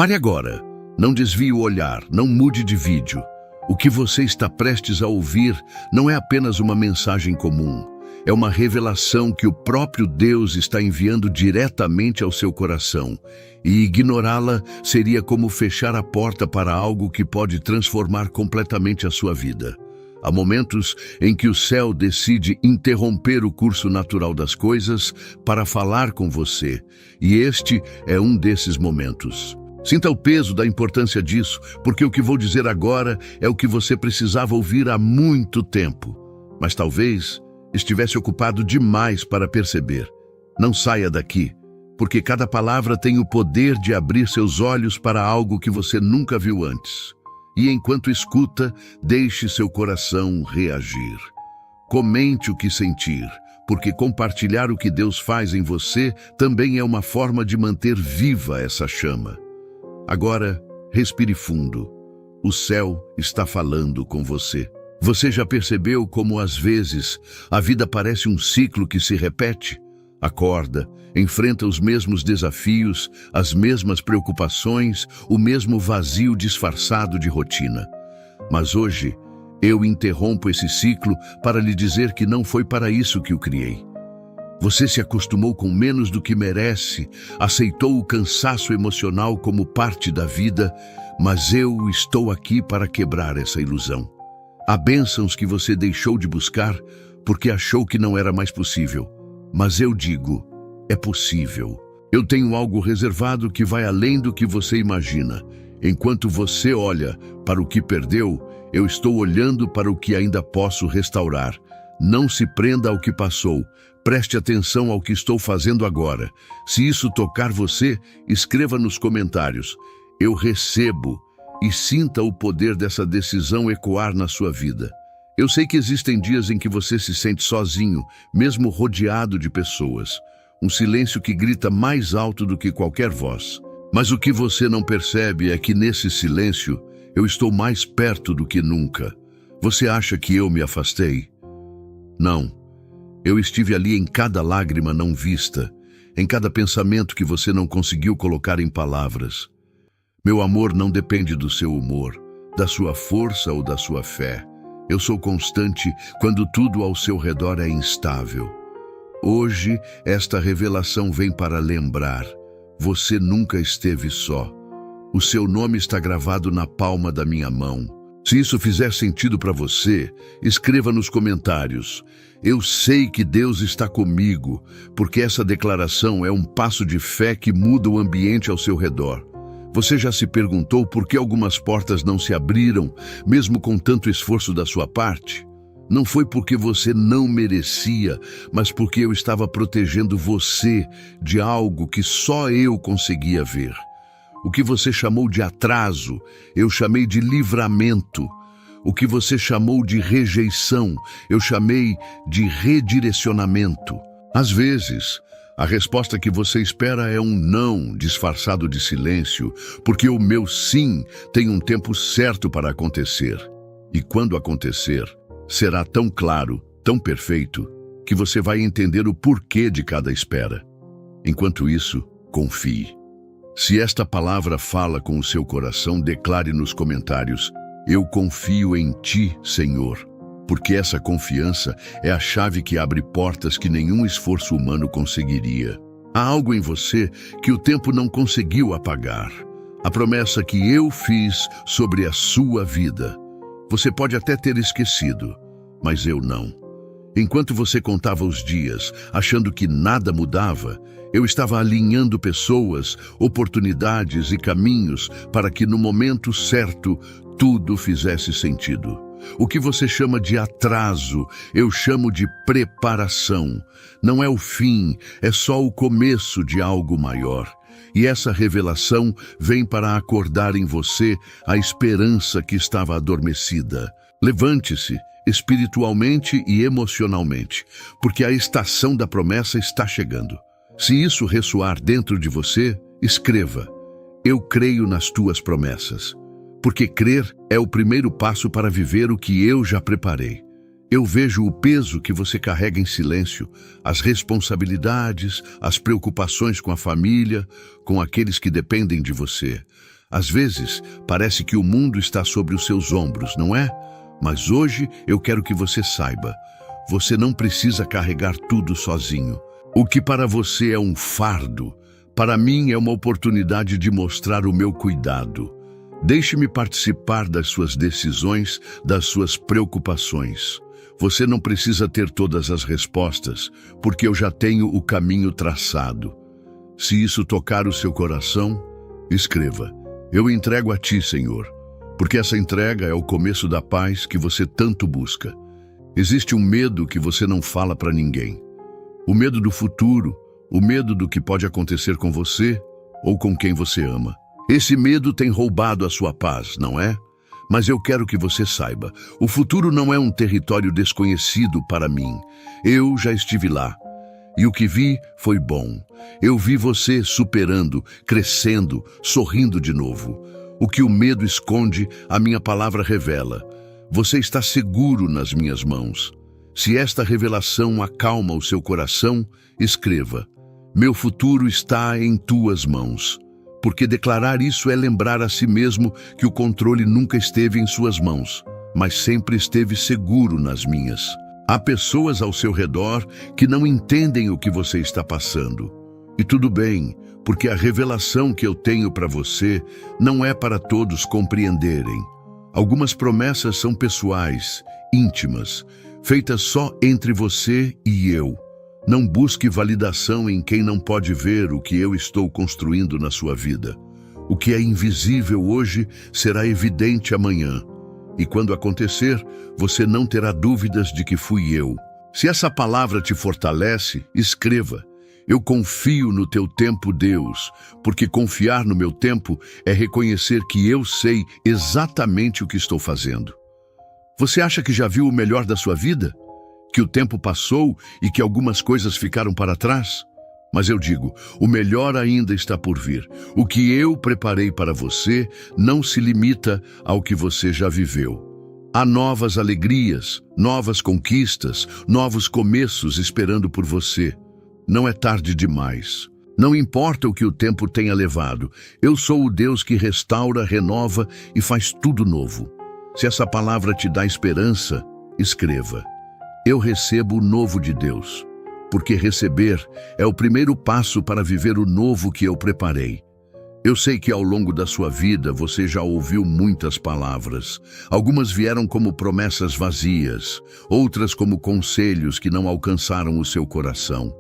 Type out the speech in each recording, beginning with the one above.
Pare agora. Não desvie o olhar, não mude de vídeo. O que você está prestes a ouvir não é apenas uma mensagem comum. É uma revelação que o próprio Deus está enviando diretamente ao seu coração. E ignorá-la seria como fechar a porta para algo que pode transformar completamente a sua vida. Há momentos em que o céu decide interromper o curso natural das coisas para falar com você. E este é um desses momentos. Sinta o peso da importância disso, porque o que vou dizer agora é o que você precisava ouvir há muito tempo. Mas talvez estivesse ocupado demais para perceber. Não saia daqui, porque cada palavra tem o poder de abrir seus olhos para algo que você nunca viu antes. E enquanto escuta, deixe seu coração reagir. Comente o que sentir, porque compartilhar o que Deus faz em você também é uma forma de manter viva essa chama. Agora, respire fundo. O céu está falando com você. Você já percebeu como, às vezes, a vida parece um ciclo que se repete? Acorda, enfrenta os mesmos desafios, as mesmas preocupações, o mesmo vazio disfarçado de rotina. Mas hoje, eu interrompo esse ciclo para lhe dizer que não foi para isso que o criei. Você se acostumou com menos do que merece, aceitou o cansaço emocional como parte da vida, mas eu estou aqui para quebrar essa ilusão. Há bênçãos que você deixou de buscar porque achou que não era mais possível. Mas eu digo, é possível. Eu tenho algo reservado que vai além do que você imagina. Enquanto você olha para o que perdeu, eu estou olhando para o que ainda posso restaurar. Não se prenda ao que passou. Preste atenção ao que estou fazendo agora. Se isso tocar você, escreva nos comentários. Eu recebo, e sinta o poder dessa decisão ecoar na sua vida. Eu sei que existem dias em que você se sente sozinho, mesmo rodeado de pessoas. Um silêncio que grita mais alto do que qualquer voz. Mas o que você não percebe é que nesse silêncio, eu estou mais perto do que nunca. Você acha que eu me afastei? Não. Eu estive ali em cada lágrima não vista, em cada pensamento que você não conseguiu colocar em palavras. Meu amor não depende do seu humor, da sua força ou da sua fé. Eu sou constante quando tudo ao seu redor é instável. Hoje, esta revelação vem para lembrar. Você nunca esteve só. O seu nome está gravado na palma da minha mão. Se isso fizer sentido para você, escreva nos comentários. Eu sei que Deus está comigo, porque essa declaração é um passo de fé que muda o ambiente ao seu redor. Você já se perguntou por que algumas portas não se abriram, mesmo com tanto esforço da sua parte? Não foi porque você não merecia, mas porque eu estava protegendo você de algo que só eu conseguia ver. O que você chamou de atraso, eu chamei de livramento. O que você chamou de rejeição, eu chamei de redirecionamento. Às vezes, a resposta que você espera é um não disfarçado de silêncio, porque o meu sim tem um tempo certo para acontecer. E quando acontecer, será tão claro, tão perfeito, que você vai entender o porquê de cada espera. Enquanto isso, confie. Se esta palavra fala com o seu coração, declare nos comentários: eu confio em ti, Senhor, porque essa confiança é a chave que abre portas que nenhum esforço humano conseguiria. Há algo em você que o tempo não conseguiu apagar. A promessa que eu fiz sobre a sua vida. Você pode até ter esquecido, mas eu não. Enquanto você contava os dias, achando que nada mudava, eu estava alinhando pessoas, oportunidades e caminhos para que no momento certo tudo fizesse sentido. O que você chama de atraso, eu chamo de preparação. Não é o fim, é só o começo de algo maior. E essa revelação vem para acordar em você a esperança que estava adormecida. Levante-se, espiritualmente e emocionalmente, porque a estação da promessa está chegando. Se isso ressoar dentro de você, escreva: eu creio nas tuas promessas. Porque crer é o primeiro passo para viver o que eu já preparei. Eu vejo o peso que você carrega em silêncio, as responsabilidades, as preocupações com a família, com aqueles que dependem de você. Às vezes, parece que o mundo está sobre os seus ombros, não é? Mas hoje eu quero que você saiba, você não precisa carregar tudo sozinho. O que para você é um fardo, para mim é uma oportunidade de mostrar o meu cuidado. Deixe-me participar das suas decisões, das suas preocupações. Você não precisa ter todas as respostas, porque eu já tenho o caminho traçado. Se isso tocar o seu coração, escreva: eu entrego a ti, Senhor, porque essa entrega é o começo da paz que você tanto busca. Existe um medo que você não fala para ninguém. O medo do futuro, o medo do que pode acontecer com você ou com quem você ama. Esse medo tem roubado a sua paz, não é? Mas eu quero que você saiba, o futuro não é um território desconhecido para mim. Eu já estive lá. E o que vi foi bom. Eu vi você superando, crescendo, sorrindo de novo. O que o medo esconde, a minha palavra revela. Você está seguro nas minhas mãos. Se esta revelação acalma o seu coração, escreva: meu futuro está em tuas mãos. Porque declarar isso é lembrar a si mesmo que o controle nunca esteve em suas mãos, mas sempre esteve seguro nas minhas. Há pessoas ao seu redor que não entendem o que você está passando. E tudo bem, porque a revelação que eu tenho para você não é para todos compreenderem. Algumas promessas são pessoais, íntimas, feitas só entre você e eu. Não busque validação em quem não pode ver o que eu estou construindo na sua vida. O que é invisível hoje será evidente amanhã. E quando acontecer, você não terá dúvidas de que fui eu. Se essa palavra te fortalece, escreva: eu confio no teu tempo, Deus, porque confiar no meu tempo é reconhecer que eu sei exatamente o que estou fazendo. Você acha que já viu o melhor da sua vida? Que o tempo passou e que algumas coisas ficaram para trás? Mas eu digo, o melhor ainda está por vir. O que eu preparei para você não se limita ao que você já viveu. Há novas alegrias, novas conquistas, novos começos esperando por você. Não é tarde demais. Não importa o que o tempo tenha levado, eu sou o Deus que restaura, renova e faz tudo novo. Se essa palavra te dá esperança, escreva: eu recebo o novo de Deus, porque receber é o primeiro passo para viver o novo que eu preparei. Eu sei que ao longo da sua vida você já ouviu muitas palavras. Algumas vieram como promessas vazias, outras como conselhos que não alcançaram o seu coração.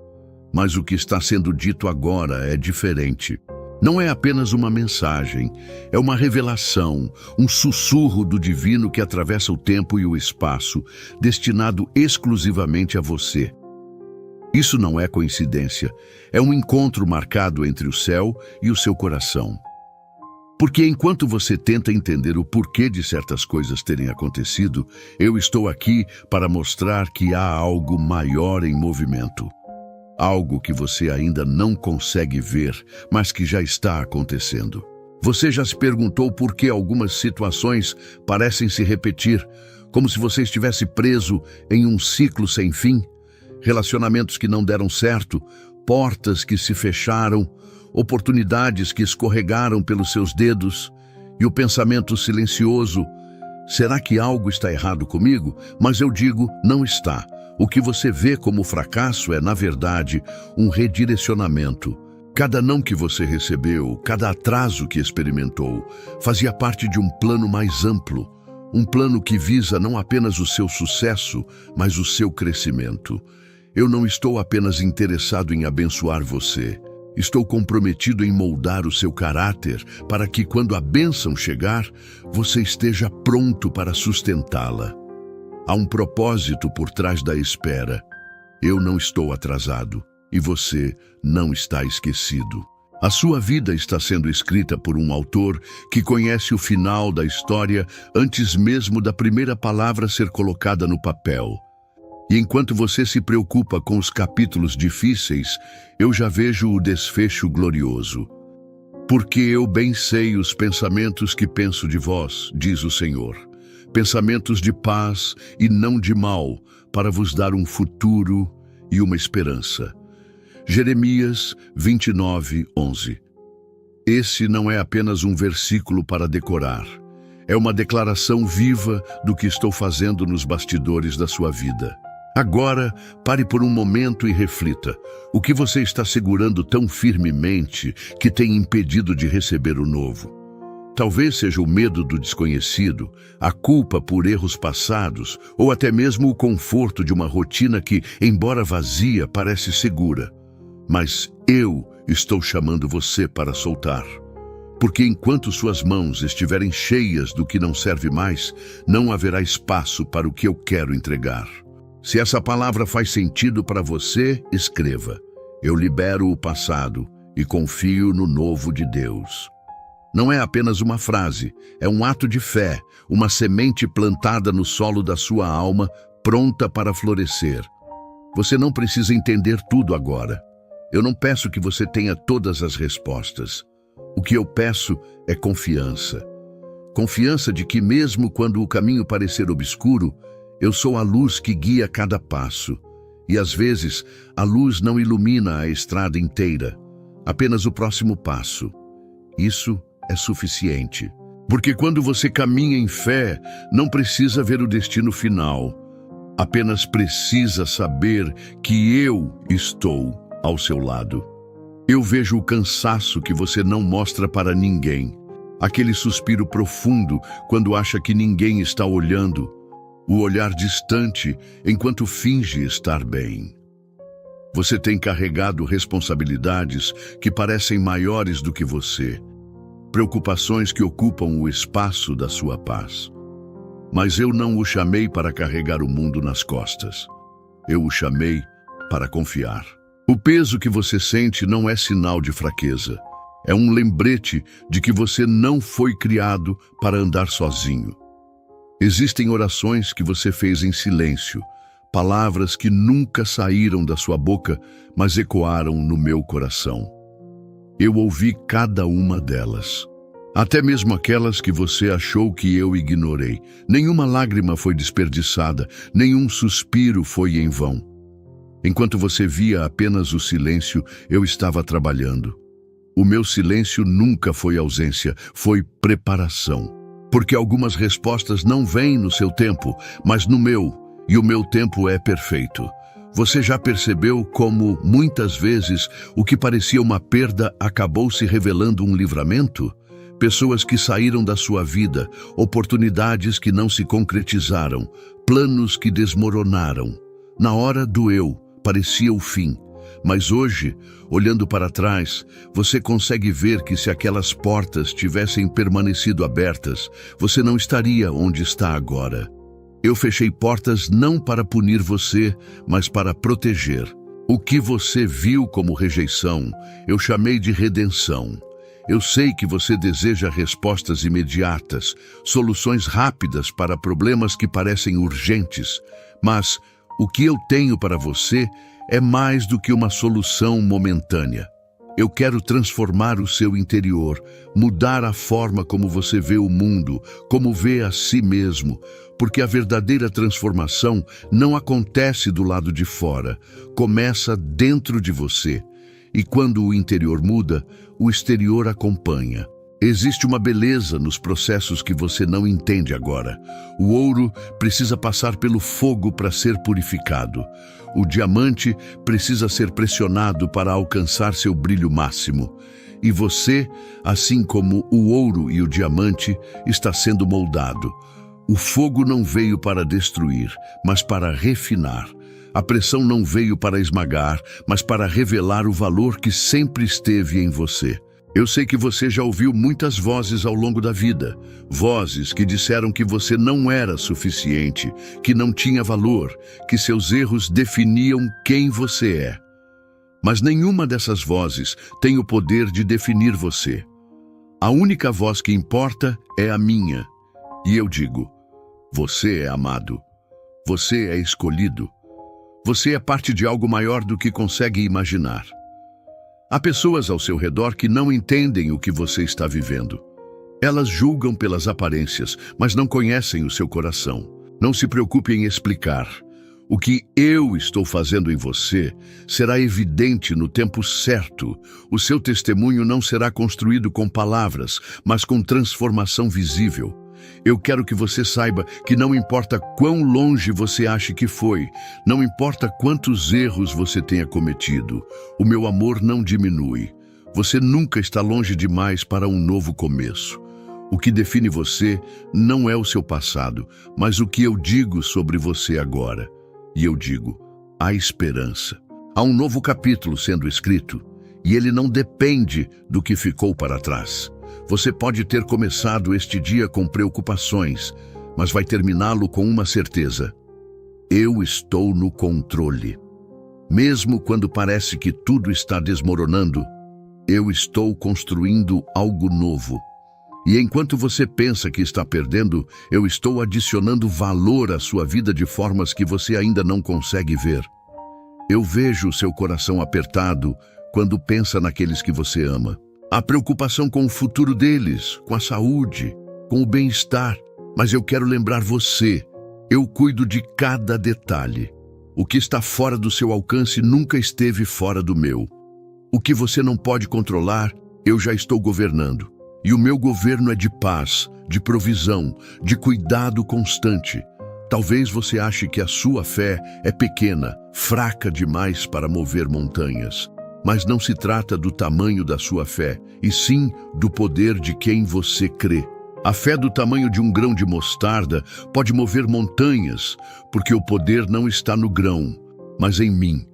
Mas o que está sendo dito agora é diferente. Não é apenas uma mensagem, é uma revelação, um sussurro do divino que atravessa o tempo e o espaço, destinado exclusivamente a você. Isso não é coincidência, é um encontro marcado entre o céu e o seu coração. Porque enquanto você tenta entender o porquê de certas coisas terem acontecido, eu estou aqui para mostrar que há algo maior em movimento. Algo que você ainda não consegue ver, mas que já está acontecendo. Você já se perguntou por que algumas situações parecem se repetir, como se você estivesse preso em um ciclo sem fim? Relacionamentos que não deram certo, portas que se fecharam, oportunidades que escorregaram pelos seus dedos, e o pensamento silencioso: será que algo está errado comigo? Mas eu digo, não está. O que você vê como fracasso é, na verdade, um redirecionamento. Cada não que você recebeu, cada atraso que experimentou, fazia parte de um plano mais amplo. Um plano que visa não apenas o seu sucesso, mas o seu crescimento. Eu não estou apenas interessado em abençoar você. Estou comprometido em moldar o seu caráter para que, quando a bênção chegar, você esteja pronto para sustentá-la. Há um propósito por trás da espera. Eu não estou atrasado e você não está esquecido. A sua vida está sendo escrita por um autor que conhece o final da história antes mesmo da primeira palavra ser colocada no papel. E enquanto você se preocupa com os capítulos difíceis, eu já vejo o desfecho glorioso. Porque eu bem sei os pensamentos que penso de vós, diz o Senhor. pensamentos de paz e não de mal, para vos dar um futuro e uma esperança. Jeremias 29:11. Esse não é apenas um versículo para decorar. É uma declaração viva do que estou fazendo nos bastidores da sua vida. Agora, pare por um momento e reflita. O que você está segurando tão firmemente que tem impedido de receber o novo? Talvez seja o medo do desconhecido, a culpa por erros passados, ou até mesmo o conforto de uma rotina que, embora vazia, parece segura. Mas eu estou chamando você para soltar. Porque enquanto suas mãos estiverem cheias do que não serve mais, não haverá espaço para o que eu quero entregar. Se essa palavra faz sentido para você, escreva: eu libero o passado e confio no novo de Deus. Não é apenas uma frase, é um ato de fé, uma semente plantada no solo da sua alma, pronta para florescer. Você não precisa entender tudo agora. Eu não peço que você tenha todas as respostas. O que eu peço é confiança. Confiança de que mesmo quando o caminho parecer obscuro, eu sou a luz que guia cada passo. E às vezes, a luz não ilumina a estrada inteira, apenas o próximo passo. Isso é suficiente. Porque quando você caminha em fé, não precisa ver o destino final. Apenas precisa saber que eu estou ao seu lado. Eu vejo o cansaço que você não mostra para ninguém. Aquele suspiro profundo quando acha que ninguém está olhando. O olhar distante enquanto finge estar bem. Você tem carregado responsabilidades que parecem maiores do que você. Preocupações que ocupam o espaço da sua paz. Mas eu não o chamei para carregar o mundo nas costas. Eu o chamei para confiar. O peso que você sente não é sinal de fraqueza. É um lembrete de que você não foi criado para andar sozinho. Existem orações que você fez em silêncio, palavras que nunca saíram da sua boca, mas ecoaram no meu coração. Eu ouvi cada uma delas. Até mesmo aquelas que você achou que eu ignorei. Nenhuma lágrima foi desperdiçada, nenhum suspiro foi em vão. Enquanto você via apenas o silêncio, eu estava trabalhando. O meu silêncio nunca foi ausência, foi preparação. Porque algumas respostas não vêm no seu tempo, mas no meu, e o meu tempo é perfeito. Você já percebeu como, muitas vezes, o que parecia uma perda acabou se revelando um livramento? Pessoas que saíram da sua vida, oportunidades que não se concretizaram, planos que desmoronaram. Na hora doeu, parecia o fim. Mas hoje, olhando para trás, você consegue ver que se aquelas portas tivessem permanecido abertas, você não estaria onde está agora. Eu fechei portas não para punir você, mas para proteger. O que você viu como rejeição, eu chamei de redenção. Eu sei que você deseja respostas imediatas, soluções rápidas para problemas que parecem urgentes, mas o que eu tenho para você é mais do que uma solução momentânea. Eu quero transformar o seu interior, mudar a forma como você vê o mundo, como vê a si mesmo, porque a verdadeira transformação não acontece do lado de fora, começa dentro de você. E quando o interior muda, o exterior acompanha. Existe uma beleza nos processos que você não entende agora. O ouro precisa passar pelo fogo para ser purificado. O diamante precisa ser pressionado para alcançar seu brilho máximo. E você, assim como o ouro e o diamante, está sendo moldado. O fogo não veio para destruir, mas para refinar. A pressão não veio para esmagar, mas para revelar o valor que sempre esteve em você. Eu sei que você já ouviu muitas vozes ao longo da vida. Vozes que disseram que você não era suficiente, que não tinha valor, que seus erros definiam quem você é. Mas nenhuma dessas vozes tem o poder de definir você. A única voz que importa é a minha. E eu digo, você é amado. Você é escolhido. Você é parte de algo maior do que consegue imaginar. Há pessoas ao seu redor que não entendem o que você está vivendo. Elas julgam pelas aparências, mas não conhecem o seu coração. Não se preocupe em explicar. O que eu estou fazendo em você será evidente no tempo certo. O seu testemunho não será construído com palavras, mas com transformação visível. Eu quero que você saiba que não importa quão longe você ache que foi, não importa quantos erros você tenha cometido, o meu amor não diminui. Você nunca está longe demais para um novo começo. O que define você não é o seu passado, mas o que eu digo sobre você agora. E eu digo, há esperança. Há um novo capítulo sendo escrito, e ele não depende do que ficou para trás. Você pode ter começado este dia com preocupações, mas vai terminá-lo com uma certeza. Eu estou no controle. Mesmo quando parece que tudo está desmoronando, eu estou construindo algo novo. E enquanto você pensa que está perdendo, eu estou adicionando valor à sua vida de formas que você ainda não consegue ver. Eu vejo o seu coração apertado quando pensa naqueles que você ama. Há preocupação com o futuro deles, com a saúde, com o bem-estar. Mas eu quero lembrar você, eu cuido de cada detalhe. O que está fora do seu alcance nunca esteve fora do meu. O que você não pode controlar, eu já estou governando. E o meu governo é de paz, de provisão, de cuidado constante. Talvez você ache que a sua fé é pequena, fraca demais para mover montanhas. Mas não se trata do tamanho da sua fé, e sim do poder de quem você crê. A fé do tamanho de um grão de mostarda pode mover montanhas, porque o poder não está no grão, mas em mim.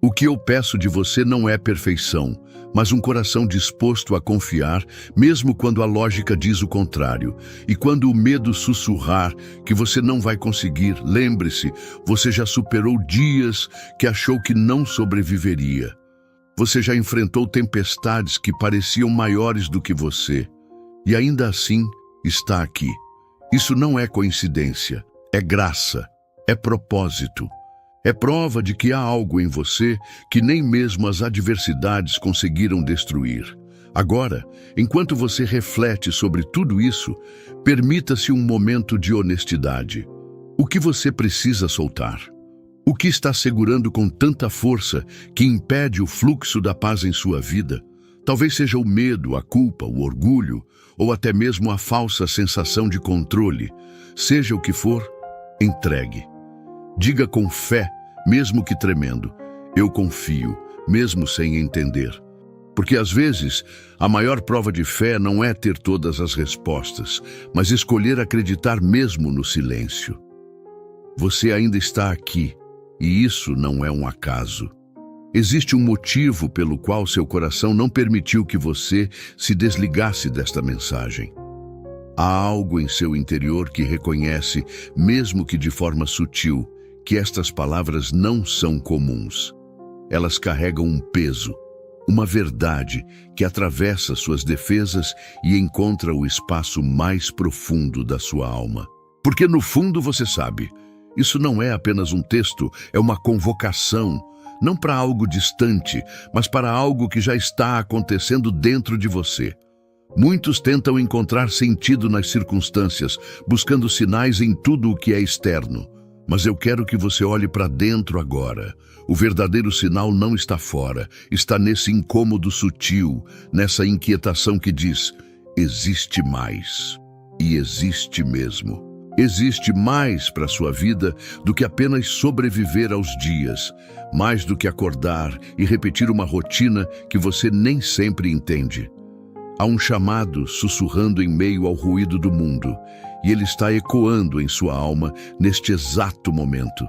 O que eu peço de você não é perfeição, mas um coração disposto a confiar, mesmo quando a lógica diz o contrário. E quando o medo sussurrar que você não vai conseguir, lembre-se, você já superou dias que achou que não sobreviveria. Você já enfrentou tempestades que pareciam maiores do que você. E ainda assim, está aqui. Isso não é coincidência, é graça, é propósito. É prova de que há algo em você que nem mesmo as adversidades conseguiram destruir. Agora, enquanto você reflete sobre tudo isso, permita-se um momento de honestidade. O que você precisa soltar? O que está segurando com tanta força que impede o fluxo da paz em sua vida? Talvez seja o medo, a culpa, o orgulho, ou até mesmo a falsa sensação de controle. Seja o que for, entregue. Diga com fé, mesmo que tremendo, eu confio, mesmo sem entender. Porque às vezes, a maior prova de fé não é ter todas as respostas, mas escolher acreditar mesmo no silêncio. Você ainda está aqui, e isso não é um acaso. Existe um motivo pelo qual seu coração não permitiu que você se desligasse desta mensagem. Há algo em seu interior que reconhece, mesmo que de forma sutil, que estas palavras não são comuns. Elas carregam um peso, uma verdade que atravessa suas defesas e encontra o espaço mais profundo da sua alma. Porque no fundo você sabe, isso não é apenas um texto, é uma convocação, não para algo distante, mas para algo que já está acontecendo dentro de você. Muitos tentam encontrar sentido nas circunstâncias, buscando sinais em tudo o que é externo. Mas eu quero que você olhe para dentro agora. O verdadeiro sinal não está fora, está nesse incômodo sutil, nessa inquietação que diz, existe mais. E existe mesmo. Existe mais para a sua vida do que apenas sobreviver aos dias, mais do que acordar e repetir uma rotina que você nem sempre entende. Há um chamado sussurrando em meio ao ruído do mundo, e ele está ecoando em sua alma neste exato momento.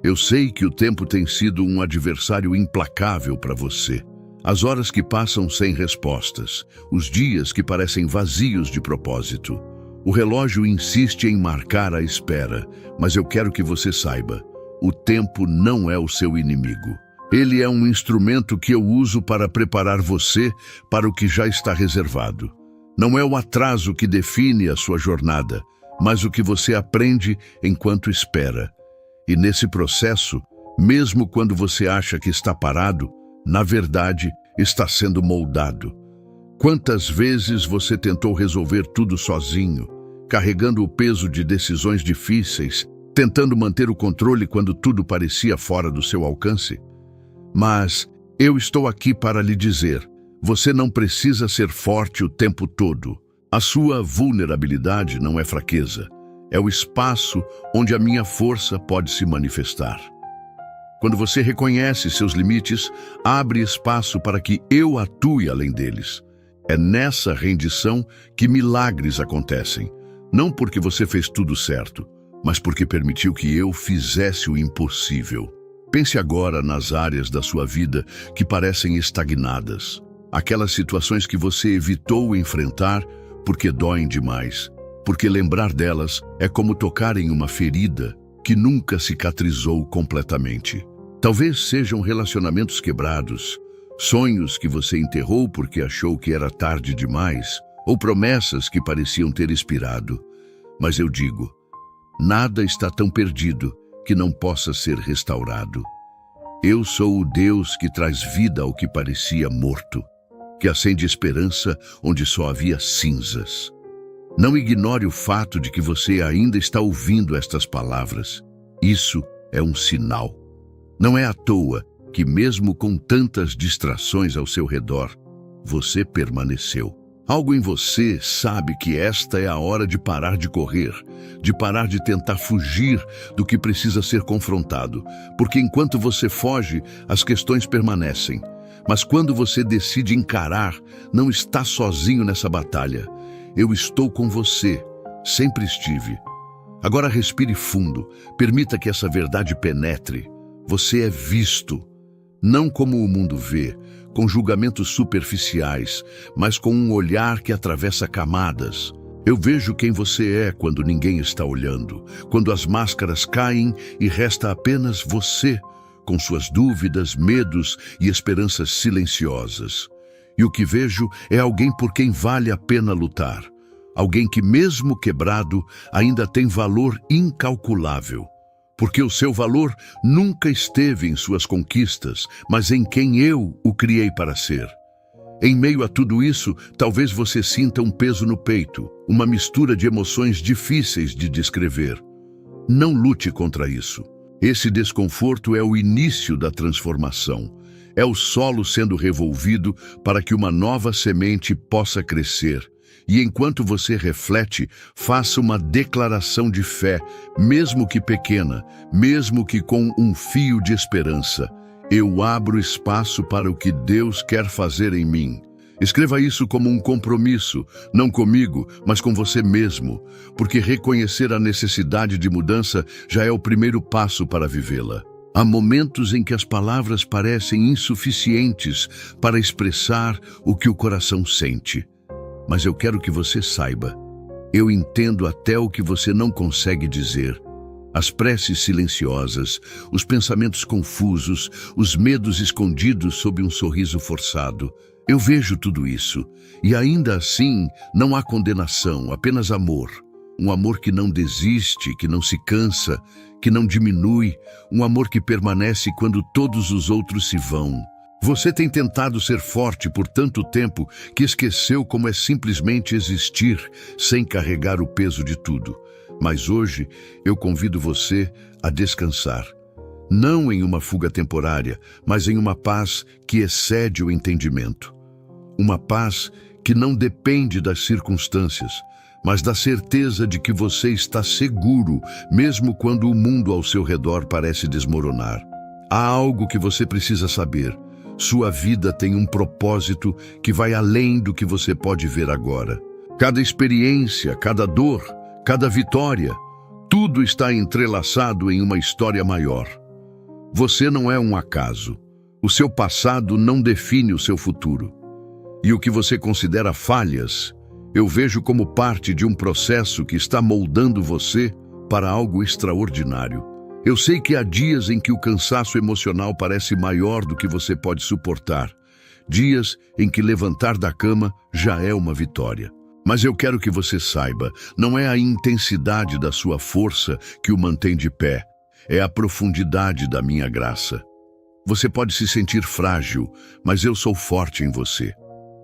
Eu sei que o tempo tem sido um adversário implacável para você. As horas que passam sem respostas, os dias que parecem vazios de propósito. O relógio insiste em marcar a espera, mas eu quero que você saiba, o tempo não é o seu inimigo. Ele é um instrumento que eu uso para preparar você para o que já está reservado. Não é o atraso que define a sua jornada, mas o que você aprende enquanto espera. E nesse processo, mesmo quando você acha que está parado, na verdade, está sendo moldado. Quantas vezes você tentou resolver tudo sozinho, carregando o peso de decisões difíceis, tentando manter o controle quando tudo parecia fora do seu alcance? Mas eu estou aqui para lhe dizer, você não precisa ser forte o tempo todo. A sua vulnerabilidade não é fraqueza, é o espaço onde a minha força pode se manifestar. Quando você reconhece seus limites, abre espaço para que eu atue além deles. É nessa rendição que milagres acontecem, não porque você fez tudo certo, mas porque permitiu que eu fizesse o impossível. Pense agora nas áreas da sua vida que parecem estagnadas. Aquelas situações que você evitou enfrentar porque doem demais. Porque lembrar delas é como tocar em uma ferida que nunca cicatrizou completamente. Talvez sejam relacionamentos quebrados, sonhos que você enterrou porque achou que era tarde demais, ou promessas que pareciam ter expirado. Mas eu digo, nada está tão perdido que não possa ser restaurado. Eu sou o Deus que traz vida ao que parecia morto, que acende esperança onde só havia cinzas. Não ignore o fato de que você ainda está ouvindo estas palavras. Isso é um sinal. Não é à toa que, mesmo com tantas distrações ao seu redor, você permaneceu. Algo em você sabe que esta é a hora de parar de correr, de parar de tentar fugir do que precisa ser confrontado, porque enquanto você foge, as questões permanecem. Mas quando você decide encarar, não está sozinho nessa batalha. Eu estou com você, sempre estive. Agora respire fundo, permita que essa verdade penetre. Você é visto, não como o mundo vê, com julgamentos superficiais, mas com um olhar que atravessa camadas. Eu vejo quem você é quando ninguém está olhando, quando as máscaras caem e resta apenas você, com suas dúvidas, medos e esperanças silenciosas. E o que vejo é alguém por quem vale a pena lutar. Alguém que, mesmo quebrado, ainda tem valor incalculável. Porque o seu valor nunca esteve em suas conquistas, mas em quem eu o criei para ser. Em meio a tudo isso, talvez você sinta um peso no peito, uma mistura de emoções difíceis de descrever. Não lute contra isso. Esse desconforto é o início da transformação. É o solo sendo revolvido para que uma nova semente possa crescer. E enquanto você reflete, faça uma declaração de fé, mesmo que pequena, mesmo que com um fio de esperança. Eu abro espaço para o que Deus quer fazer em mim. Escreva isso como um compromisso, não comigo, mas com você mesmo, porque reconhecer a necessidade de mudança já é o primeiro passo para vivê-la. Há momentos em que as palavras parecem insuficientes para expressar o que o coração sente. Mas eu quero que você saiba, eu entendo até o que você não consegue dizer. As preces silenciosas, os pensamentos confusos, os medos escondidos sob um sorriso forçado. Eu vejo tudo isso, e ainda assim não há condenação, apenas amor. Um amor que não desiste, que não se cansa, que não diminui, um amor que permanece quando todos os outros se vão. Você tem tentado ser forte por tanto tempo que esqueceu como é simplesmente existir sem carregar o peso de tudo. Mas hoje eu convido você a descansar. Não em uma fuga temporária, mas em uma paz que excede o entendimento. Uma paz que não depende das circunstâncias, mas da certeza de que você está seguro, mesmo quando o mundo ao seu redor parece desmoronar. Há algo que você precisa saber. Sua vida tem um propósito que vai além do que você pode ver agora. Cada experiência, cada dor, cada vitória, tudo está entrelaçado em uma história maior. Você não é um acaso. O seu passado não define o seu futuro. E o que você considera falhas, eu vejo como parte de um processo que está moldando você para algo extraordinário. Eu sei que há dias em que o cansaço emocional parece maior do que você pode suportar. Dias em que levantar da cama já é uma vitória. Mas eu quero que você saiba, não é a intensidade da sua força que o mantém de pé, é a profundidade da minha graça. Você pode se sentir frágil, mas eu sou forte em você.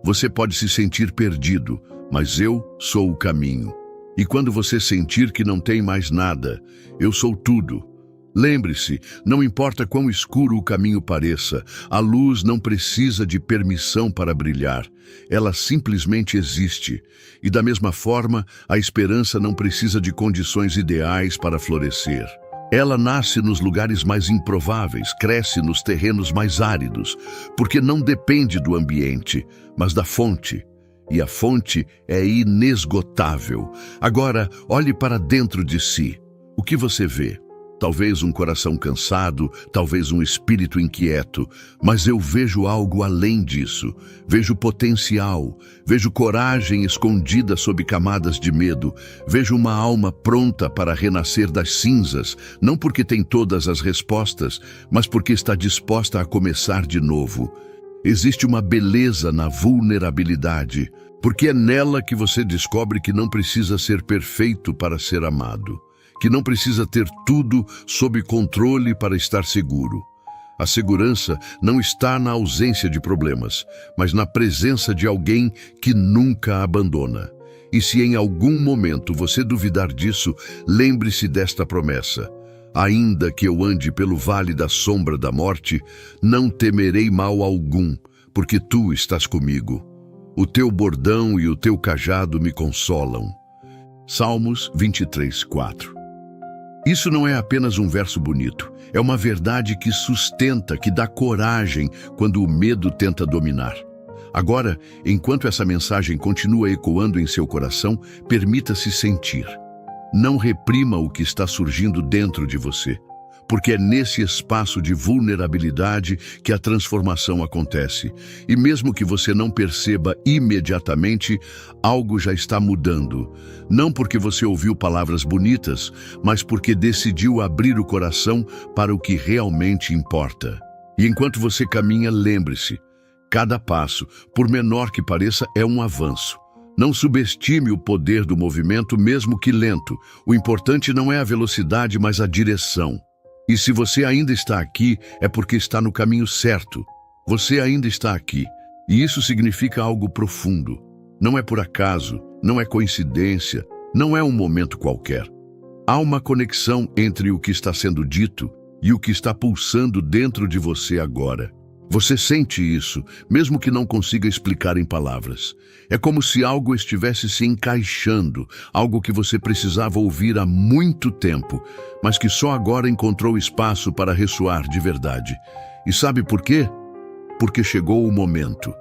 Você pode se sentir perdido, mas eu sou o caminho. E quando você sentir que não tem mais nada, eu sou tudo. Lembre-se, não importa quão escuro o caminho pareça, a luz não precisa de permissão para brilhar. Ela simplesmente existe. E da mesma forma, a esperança não precisa de condições ideais para florescer. Ela nasce nos lugares mais improváveis, cresce nos terrenos mais áridos, porque não depende do ambiente, mas da fonte. E a fonte é inesgotável. Agora, olhe para dentro de si. O que você vê? Talvez um coração cansado, talvez um espírito inquieto, mas eu vejo algo além disso. Vejo potencial, vejo coragem escondida sob camadas de medo, vejo uma alma pronta para renascer das cinzas, não porque tem todas as respostas, mas porque está disposta a começar de novo. Existe uma beleza na vulnerabilidade, porque é nela que você descobre que não precisa ser perfeito para ser amado, que não precisa ter tudo sob controle para estar seguro. A segurança não está na ausência de problemas, mas na presença de alguém que nunca abandona. E se em algum momento você duvidar disso, lembre-se desta promessa. Ainda que eu ande pelo vale da sombra da morte, não temerei mal algum, porque tu estás comigo. O teu bordão e o teu cajado me consolam. Salmos 23:4. Isso não é apenas um verso bonito, é uma verdade que sustenta, que dá coragem quando o medo tenta dominar. Agora, enquanto essa mensagem continua ecoando em seu coração, permita-se sentir. Não reprima o que está surgindo dentro de você, porque é nesse espaço de vulnerabilidade que a transformação acontece. E mesmo que você não perceba imediatamente, algo já está mudando. Não porque você ouviu palavras bonitas, mas porque decidiu abrir o coração para o que realmente importa. E enquanto você caminha, lembre-se, cada passo, por menor que pareça, é um avanço. Não subestime o poder do movimento, mesmo que lento. O importante não é a velocidade, mas a direção. E se você ainda está aqui, é porque está no caminho certo. Você ainda está aqui. E isso significa algo profundo. Não é por acaso, não é coincidência, não é um momento qualquer. Há uma conexão entre o que está sendo dito e o que está pulsando dentro de você agora. Você sente isso, mesmo que não consiga explicar em palavras. É como se algo estivesse se encaixando, algo que você precisava ouvir há muito tempo, mas que só agora encontrou espaço para ressoar de verdade. E sabe por quê? Porque chegou o momento.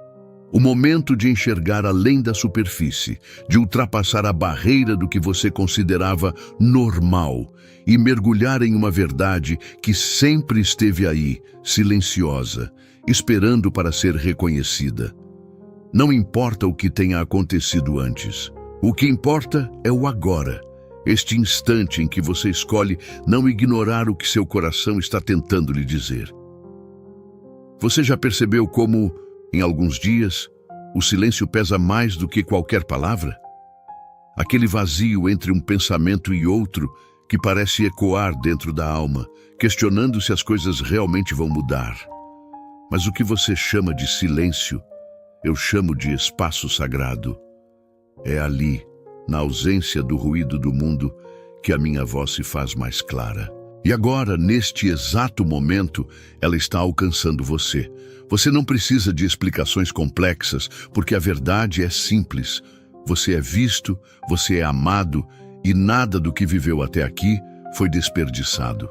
O momento de enxergar além da superfície, de ultrapassar a barreira do que você considerava normal e mergulhar em uma verdade que sempre esteve aí, silenciosa, esperando para ser reconhecida. Não importa o que tenha acontecido antes. O que importa é o agora, este instante em que você escolhe não ignorar o que seu coração está tentando lhe dizer. Você já percebeu como, em alguns dias, o silêncio pesa mais do que qualquer palavra? Aquele vazio entre um pensamento e outro que parece ecoar dentro da alma, questionando se as coisas realmente vão mudar. Mas o que você chama de silêncio, eu chamo de espaço sagrado. É ali, na ausência do ruído do mundo, que a minha voz se faz mais clara. E agora, neste exato momento, ela está alcançando você. Você não precisa de explicações complexas, porque a verdade é simples. Você é visto, você é amado, e nada do que viveu até aqui foi desperdiçado.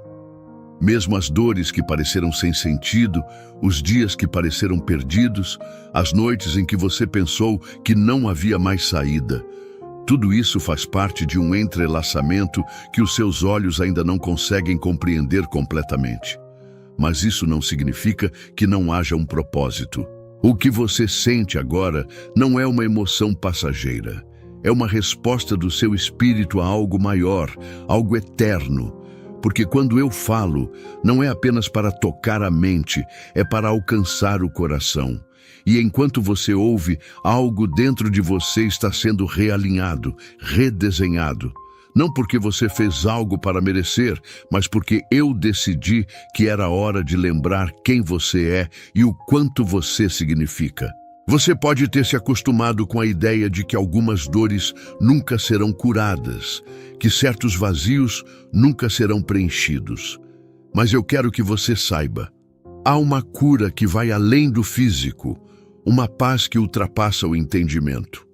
Mesmo as dores que pareceram sem sentido, os dias que pareceram perdidos, as noites em que você pensou que não havia mais saída, tudo isso faz parte de um entrelaçamento que os seus olhos ainda não conseguem compreender completamente. Mas isso não significa que não haja um propósito. O que você sente agora não é uma emoção passageira. É uma resposta do seu espírito a algo maior, algo eterno. Porque quando eu falo, não é apenas para tocar a mente, é para alcançar o coração. E enquanto você ouve, algo dentro de você está sendo realinhado, redesenhado. Não porque você fez algo para merecer, mas porque eu decidi que era hora de lembrar quem você é e o quanto você significa. Você pode ter se acostumado com a ideia de que algumas dores nunca serão curadas, que certos vazios nunca serão preenchidos. Mas eu quero que você saiba, há uma cura que vai além do físico, uma paz que ultrapassa o entendimento.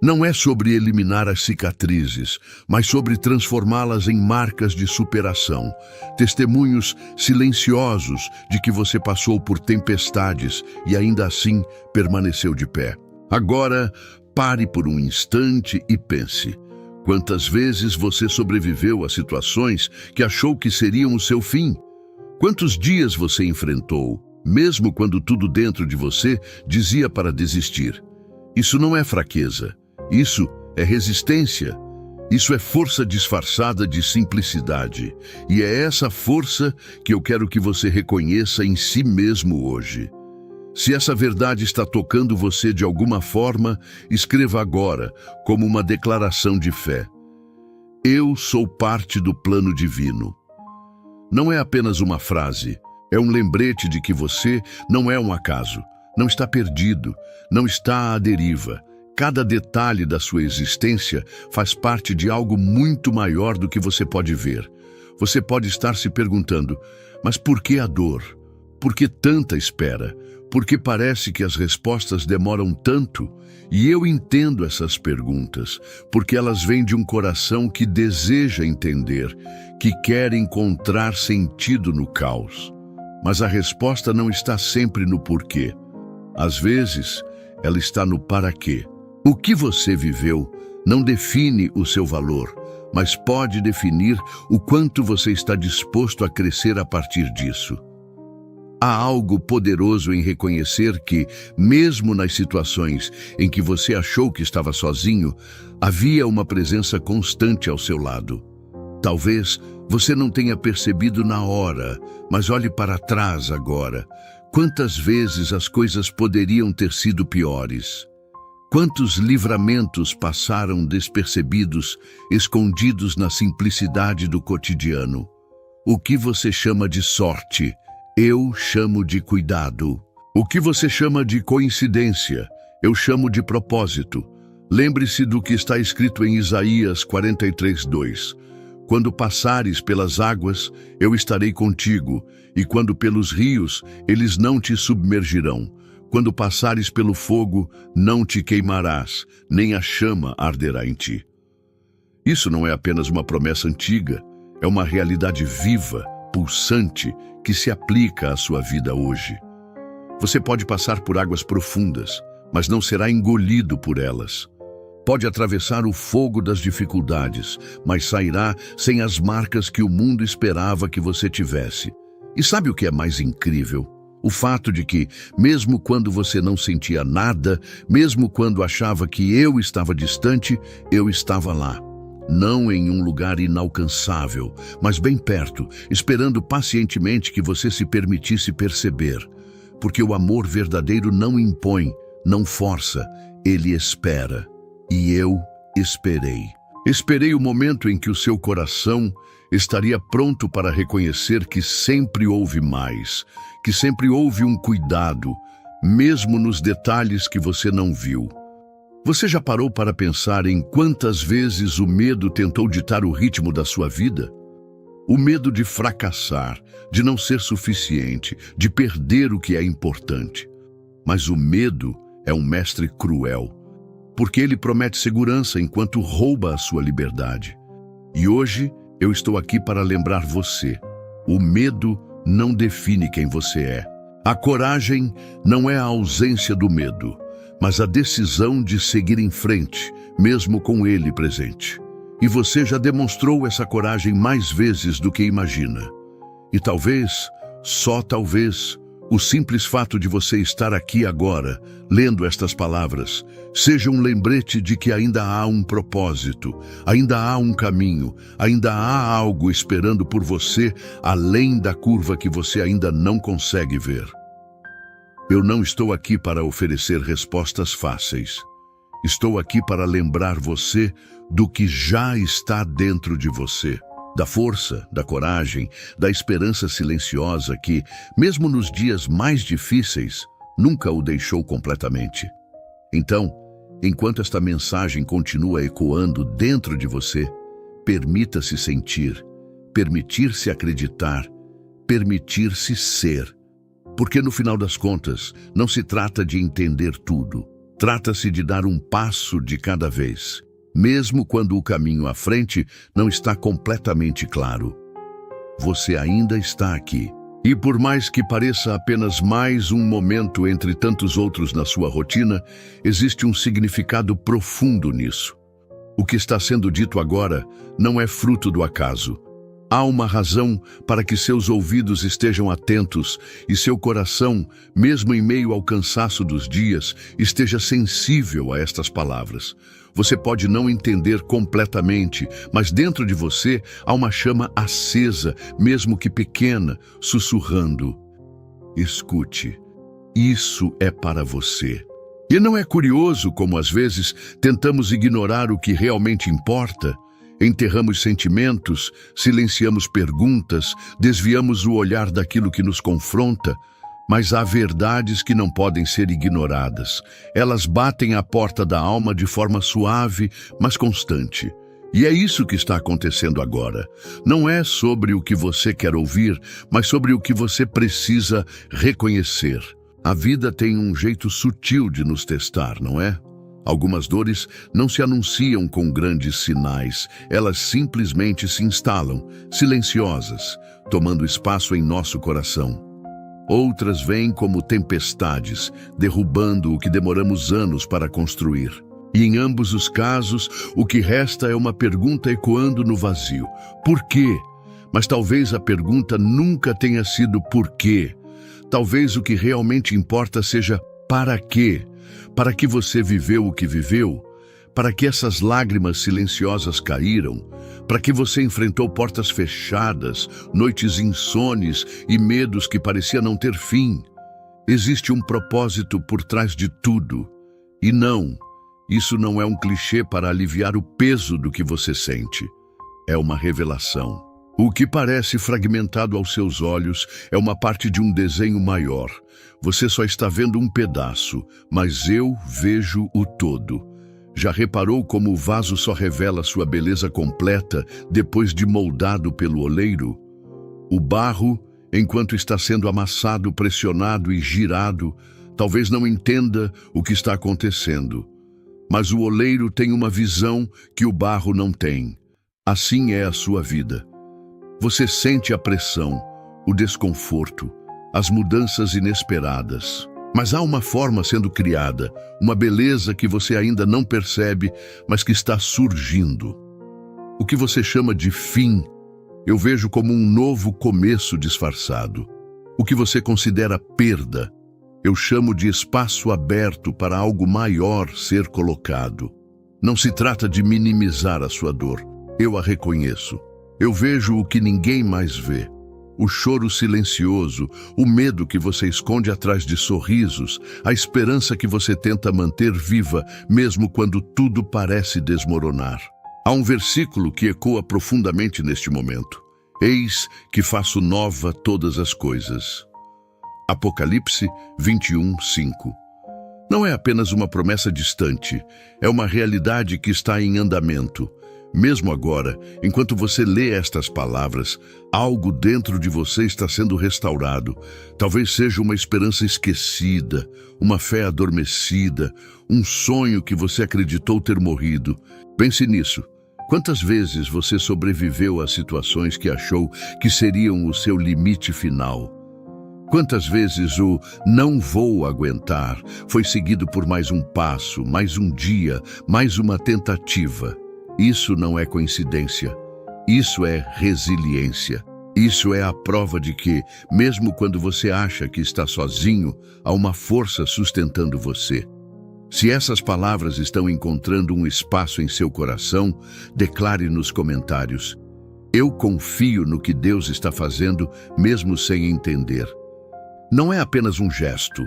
Não é sobre eliminar as cicatrizes, mas sobre transformá-las em marcas de superação, testemunhos silenciosos de que você passou por tempestades e ainda assim permaneceu de pé. Agora, pare por um instante e pense. Quantas vezes você sobreviveu a situações que achou que seriam o seu fim? Quantos dias você enfrentou, mesmo quando tudo dentro de você dizia para desistir? Isso não é fraqueza. Isso é resistência. Isso é força disfarçada de simplicidade. E é essa força que eu quero que você reconheça em si mesmo hoje. Se essa verdade está tocando você de alguma forma, escreva agora, como uma declaração de fé. Eu sou parte do plano divino. Não é apenas uma frase, é um lembrete de que você não é um acaso, não está perdido, não está à deriva. Cada detalhe da sua existência faz parte de algo muito maior do que você pode ver. Você pode estar se perguntando, mas por que a dor? Por que tanta espera? Por que parece que as respostas demoram tanto? E eu entendo essas perguntas, porque elas vêm de um coração que deseja entender, que quer encontrar sentido no caos. Mas a resposta não está sempre no porquê. Às vezes, ela está no para quê. O que você viveu não define o seu valor, mas pode definir o quanto você está disposto a crescer a partir disso. Há algo poderoso em reconhecer que, mesmo nas situações em que você achou que estava sozinho, havia uma presença constante ao seu lado. Talvez você não tenha percebido na hora, mas olhe para trás agora. Quantas vezes as coisas poderiam ter sido piores? Quantos livramentos passaram despercebidos, escondidos na simplicidade do cotidiano? O que você chama de sorte, eu chamo de cuidado. O que você chama de coincidência, eu chamo de propósito. Lembre-se do que está escrito em Isaías 43:2. Quando passares pelas águas, eu estarei contigo, e quando pelos rios, eles não te submergirão. Quando passares pelo fogo, não te queimarás, nem a chama arderá em ti. Isso não é apenas uma promessa antiga, é uma realidade viva, pulsante, que se aplica à sua vida hoje. Você pode passar por águas profundas, mas não será engolido por elas. Pode atravessar o fogo das dificuldades, mas sairá sem as marcas que o mundo esperava que você tivesse. E sabe o que é mais incrível? O fato de que, mesmo quando você não sentia nada, mesmo quando achava que eu estava distante, eu estava lá. Não em um lugar inalcançável, mas bem perto, esperando pacientemente que você se permitisse perceber. Porque o amor verdadeiro não impõe, não força, ele espera. E eu esperei. Esperei o momento em que o seu coração estaria pronto para reconhecer que sempre houve mais, que sempre houve um cuidado, mesmo nos detalhes que você não viu. Você já parou para pensar em quantas vezes o medo tentou ditar o ritmo da sua vida? O medo de fracassar, de não ser suficiente, de perder o que é importante. Mas o medo é um mestre cruel, porque ele promete segurança enquanto rouba a sua liberdade. E hoje eu estou aqui para lembrar você, o medo não define quem você é. A coragem não é a ausência do medo, mas a decisão de seguir em frente, mesmo com ele presente. E você já demonstrou essa coragem mais vezes do que imagina. E talvez, só talvez, o simples fato de você estar aqui agora, lendo estas palavras, seja um lembrete de que ainda há um propósito, ainda há um caminho, ainda há algo esperando por você, além da curva que você ainda não consegue ver. Eu não estou aqui para oferecer respostas fáceis. Estou aqui para lembrar você do que já está dentro de você. Da força, da coragem, da esperança silenciosa que, mesmo nos dias mais difíceis, nunca o deixou completamente. Então, enquanto esta mensagem continua ecoando dentro de você, permita-se sentir, permitir-se acreditar, permitir-se ser. Porque no final das contas, não se trata de entender tudo. Trata-se de dar um passo de cada vez, mesmo quando o caminho à frente não está completamente claro. Você ainda está aqui. E por mais que pareça apenas mais um momento entre tantos outros na sua rotina, existe um significado profundo nisso. O que está sendo dito agora não é fruto do acaso. Há uma razão para que seus ouvidos estejam atentos e seu coração, mesmo em meio ao cansaço dos dias, esteja sensível a estas palavras. Você pode não entender completamente, mas dentro de você há uma chama acesa, mesmo que pequena, sussurrando. Escute, isso é para você. E não é curioso como às vezes tentamos ignorar o que realmente importa? Enterramos sentimentos, silenciamos perguntas, desviamos o olhar daquilo que nos confronta, mas há verdades que não podem ser ignoradas. Elas batem à porta da alma de forma suave, mas constante. E é isso que está acontecendo agora. Não é sobre o que você quer ouvir, mas sobre o que você precisa reconhecer. A vida tem um jeito sutil de nos testar, não é? Algumas dores não se anunciam com grandes sinais, elas simplesmente se instalam, silenciosas, tomando espaço em nosso coração. Outras vêm como tempestades, derrubando o que demoramos anos para construir. E em ambos os casos, o que resta é uma pergunta ecoando no vazio. Por quê? Mas talvez a pergunta nunca tenha sido por quê. Talvez o que realmente importa seja para quê? Para que você viveu o que viveu? Para que essas lágrimas silenciosas caíram? Para que você enfrentou portas fechadas, noites insones e medos que pareciam não ter fim? Existe um propósito por trás de tudo. E não, isso não é um clichê para aliviar o peso do que você sente. É uma revelação. O que parece fragmentado aos seus olhos é uma parte de um desenho maior. Você só está vendo um pedaço, mas eu vejo o todo. Já reparou como o vaso só revela sua beleza completa depois de moldado pelo oleiro? O barro, enquanto está sendo amassado, pressionado e girado, talvez não entenda o que está acontecendo. Mas o oleiro tem uma visão que o barro não tem. Assim é a sua vida. Você sente a pressão, o desconforto, as mudanças inesperadas. Mas há uma forma sendo criada, uma beleza que você ainda não percebe, mas que está surgindo. O que você chama de fim, eu vejo como um novo começo disfarçado. O que você considera perda, eu chamo de espaço aberto para algo maior ser colocado. Não se trata de minimizar a sua dor, eu a reconheço. Eu vejo o que ninguém mais vê. O choro silencioso, o medo que você esconde atrás de sorrisos, a esperança que você tenta manter viva, mesmo quando tudo parece desmoronar. Há um versículo que ecoa profundamente neste momento. Eis que faço nova todas as coisas. Apocalipse 21:5. Não é apenas uma promessa distante, é uma realidade que está em andamento. Mesmo agora, enquanto você lê estas palavras, algo dentro de você está sendo restaurado. Talvez seja uma esperança esquecida, uma fé adormecida, um sonho que você acreditou ter morrido. Pense nisso. Quantas vezes você sobreviveu a situações que achou que seriam o seu limite final? Quantas vezes o não vou aguentar foi seguido por mais um passo, mais um dia, mais uma tentativa? Isso não é coincidência. Isso é resiliência. Isso é a prova de que, mesmo quando você acha que está sozinho, há uma força sustentando você. Se essas palavras estão encontrando um espaço em seu coração, declare nos comentários: eu confio no que Deus está fazendo, mesmo sem entender. Não é apenas um gesto.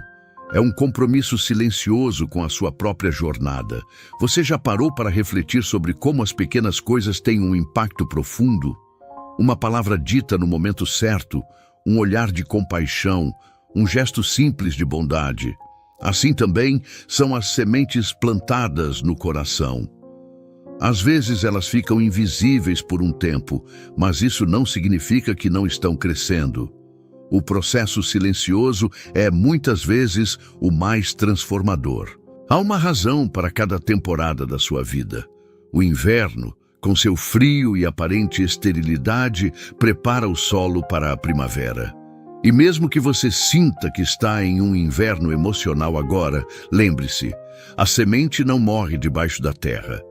É um compromisso silencioso com a sua própria jornada. Você já parou para refletir sobre como as pequenas coisas têm um impacto profundo? Uma palavra dita no momento certo, um olhar de compaixão, um gesto simples de bondade. Assim também são as sementes plantadas no coração. Às vezes elas ficam invisíveis por um tempo, mas isso não significa que não estão crescendo. O processo silencioso é muitas vezes o mais transformador. Há uma razão para cada temporada da sua vida. O inverno, com seu frio e aparente esterilidade, prepara o solo para a primavera. E mesmo que você sinta que está em um inverno emocional agora, lembre-se, a semente não morre debaixo da terra.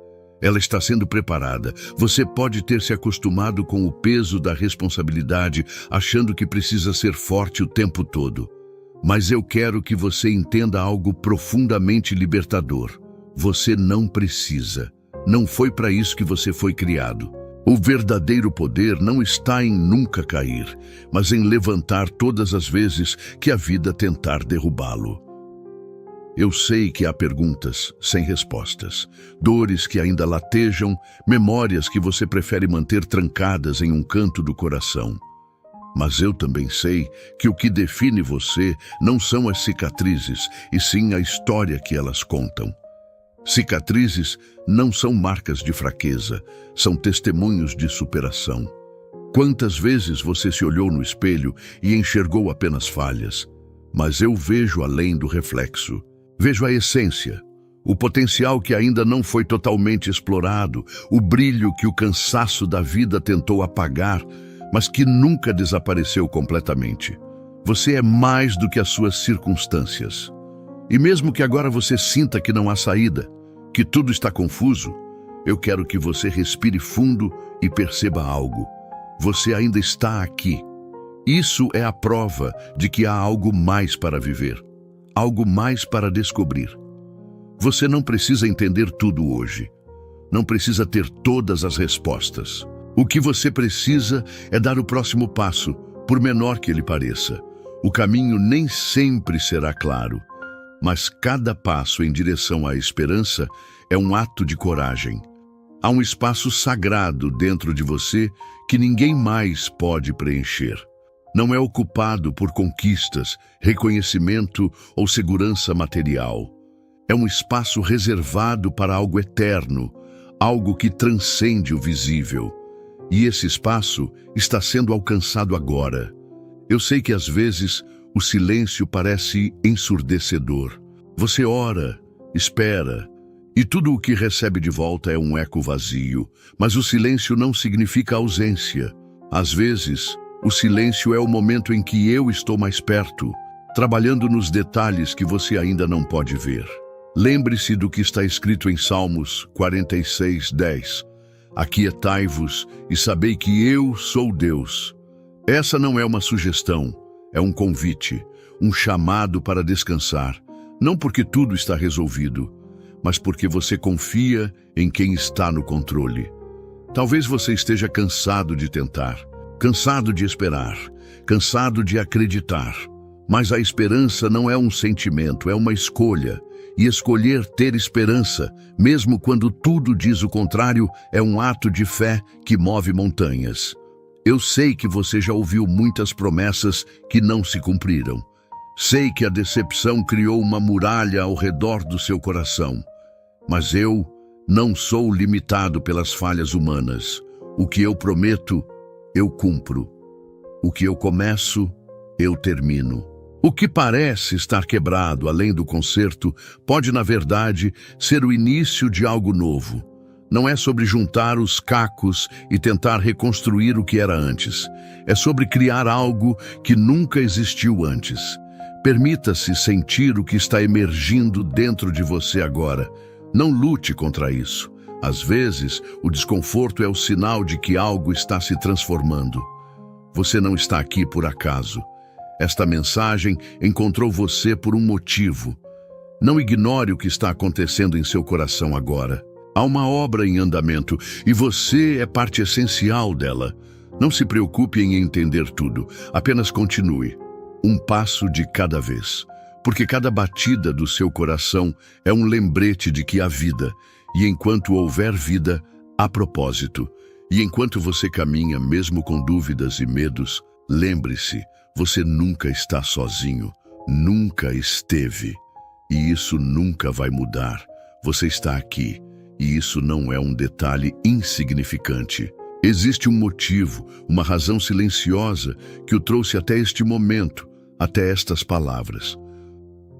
Ela está sendo preparada. Você pode ter se acostumado com o peso da responsabilidade, achando que precisa ser forte o tempo todo. Mas eu quero que você entenda algo profundamente libertador. Você não precisa. Não foi para isso que você foi criado. O verdadeiro poder não está em nunca cair, mas em levantar todas as vezes que a vida tentar derrubá-lo. Eu sei que há perguntas sem respostas, dores que ainda latejam, memórias que você prefere manter trancadas em um canto do coração. Mas eu também sei que o que define você não são as cicatrizes, e sim a história que elas contam. Cicatrizes não são marcas de fraqueza, são testemunhos de superação. Quantas vezes você se olhou no espelho e enxergou apenas falhas? Mas eu vejo além do reflexo. Vejo a essência, o potencial que ainda não foi totalmente explorado, o brilho que o cansaço da vida tentou apagar, mas que nunca desapareceu completamente. Você é mais do que as suas circunstâncias. E mesmo que agora você sinta que não há saída, que tudo está confuso, eu quero que você respire fundo e perceba algo. Você ainda está aqui. Isso é a prova de que há algo mais para viver, algo mais para descobrir. Você não precisa entender tudo hoje. Não precisa ter todas as respostas. O que você precisa é dar o próximo passo, por menor que ele pareça. O caminho nem sempre será claro, mas cada passo em direção à esperança é um ato de coragem. Há um espaço sagrado dentro de você que ninguém mais pode preencher. Não é ocupado por conquistas, reconhecimento ou segurança material. É um espaço reservado para algo eterno, algo que transcende o visível. E esse espaço está sendo alcançado agora. Eu sei que às vezes o silêncio parece ensurdecedor. Você ora, espera, e tudo o que recebe de volta é um eco vazio. Mas o silêncio não significa ausência. Às vezes, o silêncio é o momento em que eu estou mais perto, trabalhando nos detalhes que você ainda não pode ver. Lembre-se do que está escrito em Salmos 46:10. Aquietai-vos e sabei que eu sou Deus. Essa não é uma sugestão, é um convite, um chamado para descansar, não porque tudo está resolvido, mas porque você confia em quem está no controle. Talvez você esteja cansado de tentar, cansado de esperar, cansado de acreditar, mas a esperança não é um sentimento, é uma escolha. E escolher ter esperança, mesmo quando tudo diz o contrário, é um ato de fé que move montanhas. Eu sei que você já ouviu muitas promessas que não se cumpriram. Sei que a decepção criou uma muralha ao redor do seu coração. Mas eu não sou limitado pelas falhas humanas. O que eu prometo, eu cumpro. O que eu começo, eu termino. O que parece estar quebrado além do conserto pode, na verdade, ser o início de algo novo. Não é sobre juntar os cacos e tentar reconstruir o que era antes. É sobre criar algo que nunca existiu antes. Permita-se sentir o que está emergindo dentro de você agora. Não lute contra isso. Às vezes, o desconforto é o sinal de que algo está se transformando. Você não está aqui por acaso. Esta mensagem encontrou você por um motivo. Não ignore o que está acontecendo em seu coração agora. Há uma obra em andamento e você é parte essencial dela. Não se preocupe em entender tudo, apenas continue. Um passo de cada vez. Porque cada batida do seu coração é um lembrete de que há vida. E enquanto houver vida, há propósito. E enquanto você caminha, mesmo com dúvidas e medos, lembre-se, Você nunca está sozinho, nunca esteve. E isso nunca vai mudar. Você está aqui, e isso não é um detalhe insignificante. Existe um motivo, uma razão silenciosa que o trouxe até este momento, até estas palavras.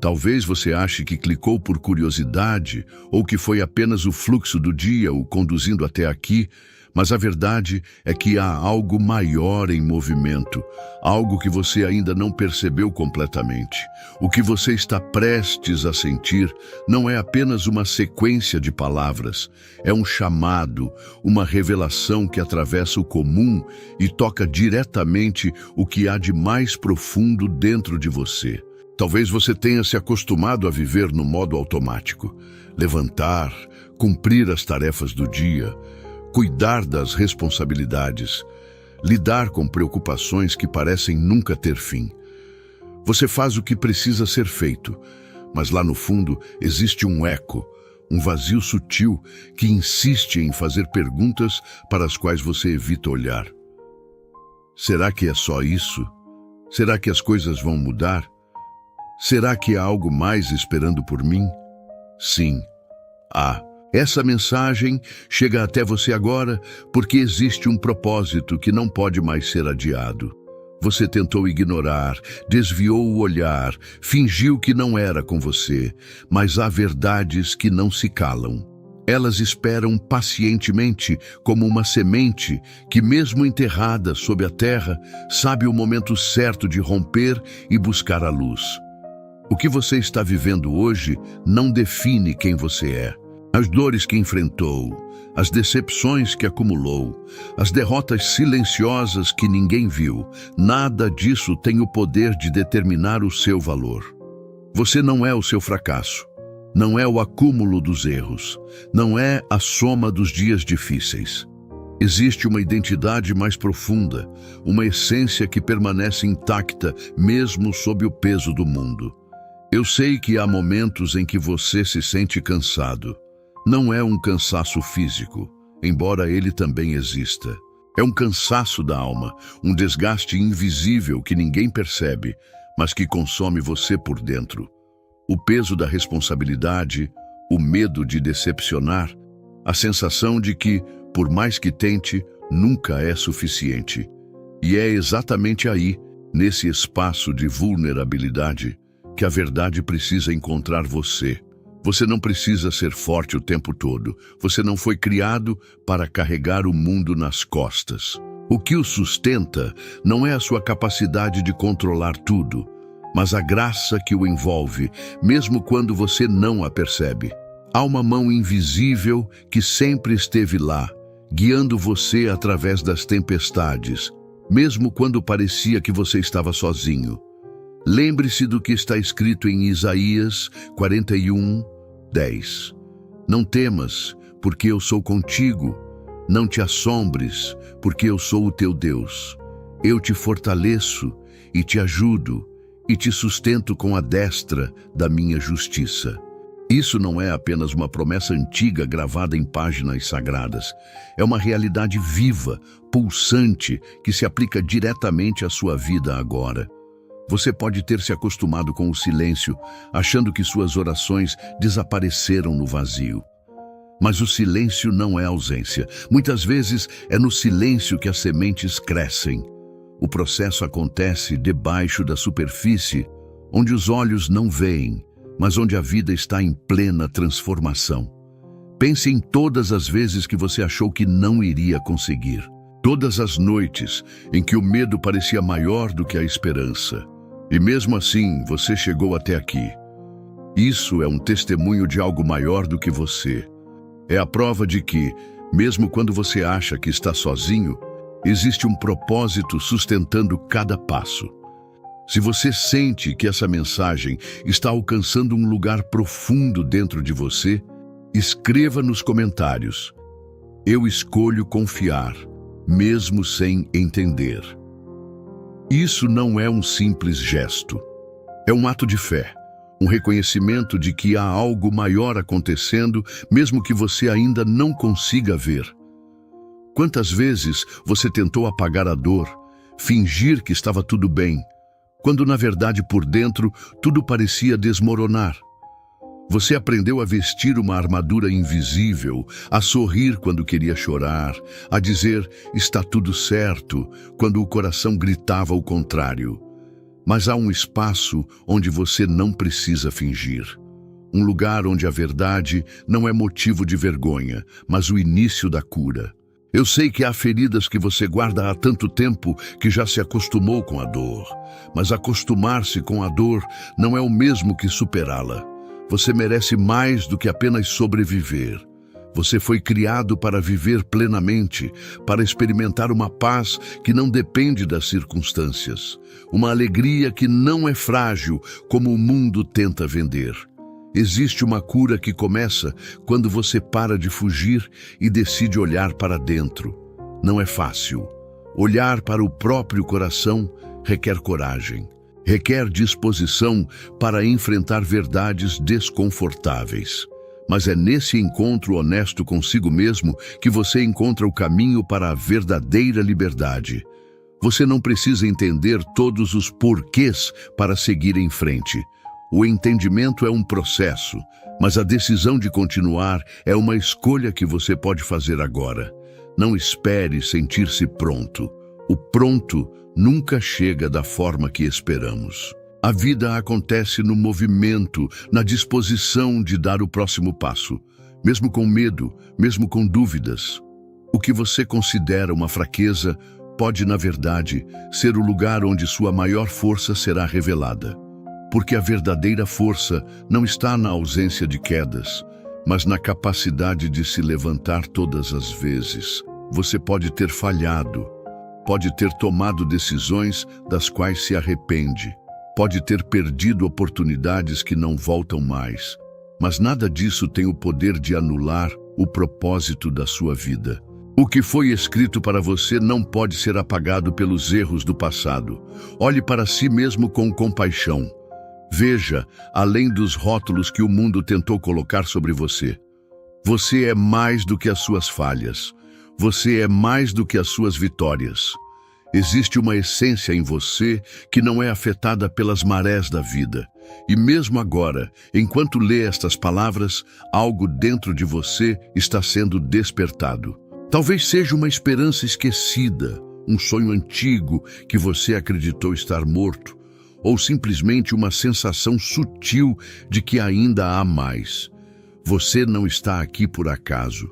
Talvez você ache que clicou por curiosidade ou que foi apenas o fluxo do dia o conduzindo até aqui, mas a verdade é que há algo maior em movimento, algo que você ainda não percebeu completamente. O que você está prestes a sentir não é apenas uma sequência de palavras, é um chamado, uma revelação que atravessa o comum e toca diretamente o que há de mais profundo dentro de você. Talvez você tenha se acostumado a viver no modo automático, levantar, cumprir as tarefas do dia, cuidar das responsabilidades, lidar com preocupações que parecem nunca ter fim. Você faz o que precisa ser feito, mas lá no fundo existe um eco, um vazio sutil que insiste em fazer perguntas para as quais você evita olhar. Será que é só isso? Será que as coisas vão mudar? Será que há algo mais esperando por mim? Sim, há. Essa mensagem chega até você agora porque existe um propósito que não pode mais ser adiado. Você tentou ignorar, desviou o olhar, fingiu que não era com você, mas há verdades que não se calam. Elas esperam pacientemente como uma semente que, mesmo enterrada sob a terra, sabe o momento certo de romper e buscar a luz. O que você está vivendo hoje não define quem você é. As dores que enfrentou, as decepções que acumulou, as derrotas silenciosas que ninguém viu, nada disso tem o poder de determinar o seu valor. Você não é o seu fracasso, não é o acúmulo dos erros, não é a soma dos dias difíceis. Existe uma identidade mais profunda, uma essência que permanece intacta mesmo sob o peso do mundo. Eu sei que há momentos em que você se sente cansado. Não é um cansaço físico, embora ele também exista. É um cansaço da alma, um desgaste invisível que ninguém percebe, mas que consome você por dentro. O peso da responsabilidade, o medo de decepcionar, a sensação de que, por mais que tente, nunca é suficiente. E é exatamente aí, nesse espaço de vulnerabilidade, que a verdade precisa encontrar você. Você não precisa ser forte o tempo todo. Você não foi criado para carregar o mundo nas costas. O que o sustenta não é a sua capacidade de controlar tudo, mas a graça que o envolve, mesmo quando você não a percebe. Há uma mão invisível que sempre esteve lá, guiando você através das tempestades, mesmo quando parecia que você estava sozinho. Lembre-se do que está escrito em Isaías 41:10. Não temas, porque eu sou contigo. Não te assombres, porque eu sou o teu Deus. Eu te fortaleço e te ajudo e te sustento com a destra da minha justiça. Isso não é apenas uma promessa antiga gravada em páginas sagradas. É uma realidade viva, pulsante, que se aplica diretamente à sua vida agora. Você pode ter se acostumado com o silêncio, achando que suas orações desapareceram no vazio. Mas o silêncio não é ausência. Muitas vezes é no silêncio que as sementes crescem. O processo acontece debaixo da superfície, onde os olhos não veem, mas onde a vida está em plena transformação. Pense em todas as vezes que você achou que não iria conseguir. Todas as noites em que o medo parecia maior do que a esperança. E mesmo assim, você chegou até aqui. Isso é um testemunho de algo maior do que você. É a prova de que, mesmo quando você acha que está sozinho, existe um propósito sustentando cada passo. Se você sente que essa mensagem está alcançando um lugar profundo dentro de você, escreva nos comentários: eu escolho confiar, mesmo sem entender. Isso não é um simples gesto. É um ato de fé, um reconhecimento de que há algo maior acontecendo, mesmo que você ainda não consiga ver. Quantas vezes você tentou apagar a dor, fingir que estava tudo bem, quando na verdade por dentro tudo parecia desmoronar. Você aprendeu a vestir uma armadura invisível, a sorrir quando queria chorar, a dizer "está tudo certo" quando o coração gritava o contrário. Mas há um espaço onde você não precisa fingir. Um lugar onde a verdade não é motivo de vergonha, mas o início da cura. Eu sei que há feridas que você guarda há tanto tempo que já se acostumou com a dor. Mas acostumar-se com a dor não é o mesmo que superá-la. Você merece mais do que apenas sobreviver. Você foi criado para viver plenamente, para experimentar uma paz que não depende das circunstâncias. Uma alegria que não é frágil, como o mundo tenta vender. Existe uma cura que começa quando você para de fugir e decide olhar para dentro. Não é fácil. Olhar para o próprio coração requer coragem. Requer disposição para enfrentar verdades desconfortáveis. Mas é nesse encontro honesto consigo mesmo que você encontra o caminho para a verdadeira liberdade. Você não precisa entender todos os porquês para seguir em frente. O entendimento é um processo, mas a decisão de continuar é uma escolha que você pode fazer agora. Não espere sentir-se pronto. O pronto nunca chega da forma que esperamos. A vida acontece no movimento, na disposição de dar o próximo passo, mesmo com medo, mesmo com dúvidas. O que você considera uma fraqueza pode, na verdade, ser o lugar onde sua maior força será revelada. Porque a verdadeira força não está na ausência de quedas, mas na capacidade de se levantar todas as vezes. Você pode ter falhado, pode ter tomado decisões das quais se arrepende, pode ter perdido oportunidades que não voltam mais, mas nada disso tem o poder de anular o propósito da sua vida. O que foi escrito para você não pode ser apagado pelos erros do passado. Olhe para si mesmo com compaixão. Veja, além dos rótulos que o mundo tentou colocar sobre você. Você é mais do que as suas falhas. Você é mais do que as suas vitórias. Existe uma essência em você que não é afetada pelas marés da vida. E mesmo agora, enquanto lê estas palavras, algo dentro de você está sendo despertado. Talvez seja uma esperança esquecida, um sonho antigo que você acreditou estar morto, ou simplesmente uma sensação sutil de que ainda há mais. Você não está aqui por acaso.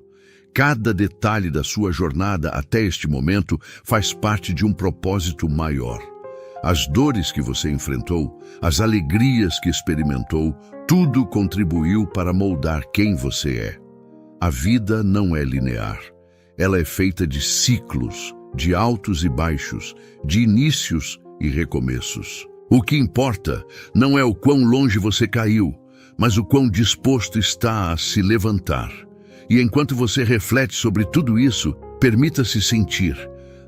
Cada detalhe da sua jornada até este momento faz parte de um propósito maior. As dores que você enfrentou, as alegrias que experimentou, tudo contribuiu para moldar quem você é. A vida não é linear. Ela é feita de ciclos, de altos e baixos, de inícios e recomeços. O que importa não é o quão longe você caiu, mas o quão disposto está a se levantar. E enquanto você reflete sobre tudo isso, permita-se sentir.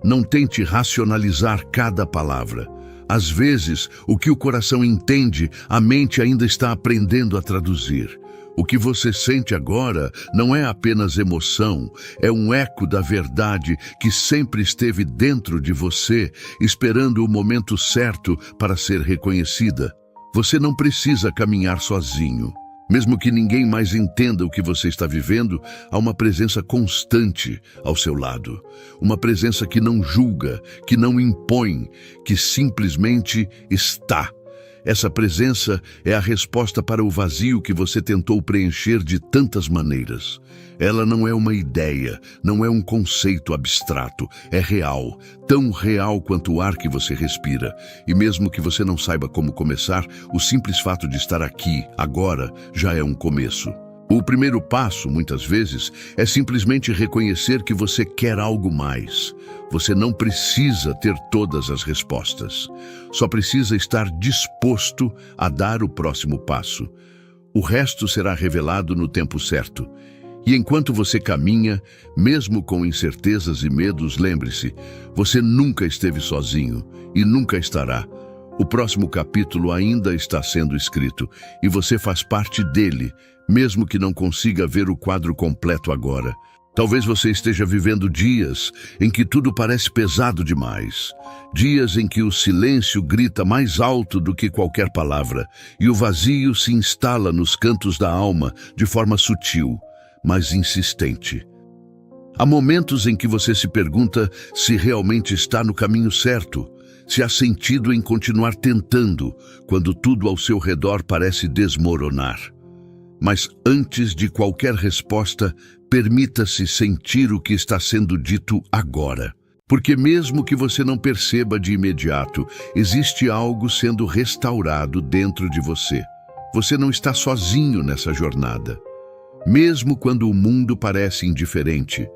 Não tente racionalizar cada palavra. Às vezes, o que o coração entende, a mente ainda está aprendendo a traduzir. O que você sente agora não é apenas emoção, é um eco da verdade que sempre esteve dentro de você, esperando o momento certo para ser reconhecida. Você não precisa caminhar sozinho. Mesmo que ninguém mais entenda o que você está vivendo, há uma presença constante ao seu lado. Uma presença que não julga, que não impõe, que simplesmente está. Essa presença é a resposta para o vazio que você tentou preencher de tantas maneiras. Ela não é uma ideia, não é um conceito abstrato, é real, tão real quanto o ar que você respira. E mesmo que você não saiba como começar, o simples fato de estar aqui, agora, já é um começo. O primeiro passo, muitas vezes, é simplesmente reconhecer que você quer algo mais. Você não precisa ter todas as respostas. Só precisa estar disposto a dar o próximo passo. O resto será revelado no tempo certo. E enquanto você caminha, mesmo com incertezas e medos, lembre-se, você nunca esteve sozinho e nunca estará. O próximo capítulo ainda está sendo escrito e você faz parte dele, mesmo que não consiga ver o quadro completo agora. Talvez você esteja vivendo dias em que tudo parece pesado demais. Dias em que o silêncio grita mais alto do que qualquer palavra e o vazio se instala nos cantos da alma de forma sutil, mas insistente. Há momentos em que você se pergunta se realmente está no caminho certo, se há sentido em continuar tentando, quando tudo ao seu redor parece desmoronar. Mas antes de qualquer resposta, permita-se sentir o que está sendo dito agora. Porque mesmo que você não perceba de imediato, existe algo sendo restaurado dentro de você. Você não está sozinho nessa jornada. Mesmo quando o mundo parece indiferente,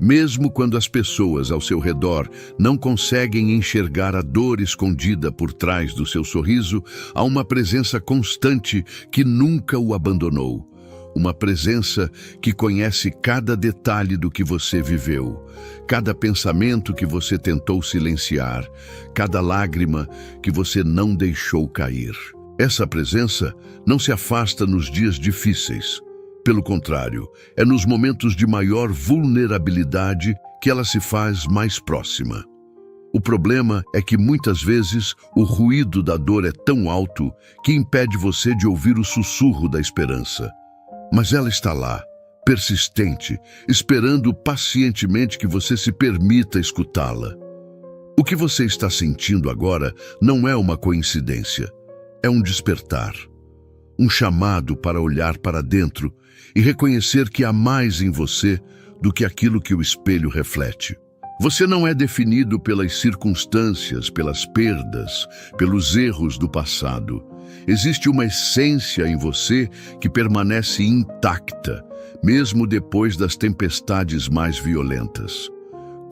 mesmo quando as pessoas ao seu redor não conseguem enxergar a dor escondida por trás do seu sorriso, há uma presença constante que nunca o abandonou. Uma presença que conhece cada detalhe do que você viveu, cada pensamento que você tentou silenciar, cada lágrima que você não deixou cair. Essa presença não se afasta nos dias difíceis. Pelo contrário, é nos momentos de maior vulnerabilidade que ela se faz mais próxima. O problema é que muitas vezes o ruído da dor é tão alto que impede você de ouvir o sussurro da esperança. Mas ela está lá, persistente, esperando pacientemente que você se permita escutá-la. O que você está sentindo agora não é uma coincidência, é um despertar. Um chamado para olhar para dentro e reconhecer que há mais em você do que aquilo que o espelho reflete. Você não é definido pelas circunstâncias, pelas perdas, pelos erros do passado. Existe uma essência em você que permanece intacta, mesmo depois das tempestades mais violentas.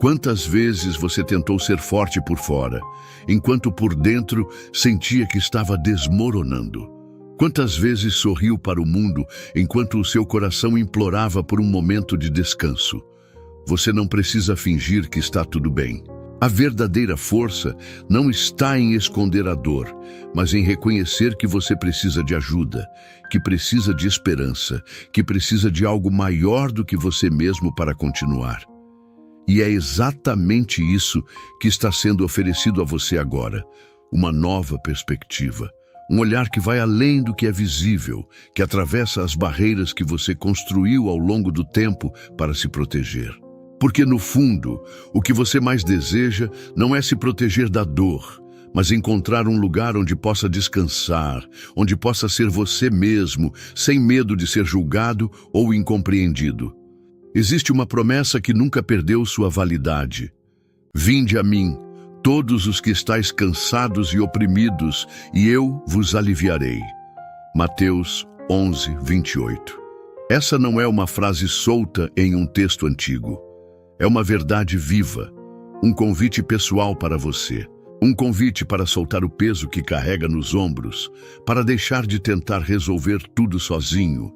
Quantas vezes você tentou ser forte por fora, enquanto por dentro sentia que estava desmoronando? Quantas vezes sorriu para o mundo enquanto o seu coração implorava por um momento de descanso? Você não precisa fingir que está tudo bem. A verdadeira força não está em esconder a dor, mas em reconhecer que você precisa de ajuda, que precisa de esperança, que precisa de algo maior do que você mesmo para continuar. E é exatamente isso que está sendo oferecido a você agora, uma nova perspectiva. Um olhar que vai além do que é visível, que atravessa as barreiras que você construiu ao longo do tempo para se proteger. Porque, no fundo, o que você mais deseja não é se proteger da dor, mas encontrar um lugar onde possa descansar, onde possa ser você mesmo, sem medo de ser julgado ou incompreendido. Existe uma promessa que nunca perdeu sua validade. Vinde a mim, todos os que estáis cansados e oprimidos, e eu vos aliviarei. Mateus 11, 28. Essa não é uma frase solta em um texto antigo. É uma verdade viva, um convite pessoal para você. Um convite para soltar o peso que carrega nos ombros, para deixar de tentar resolver tudo sozinho,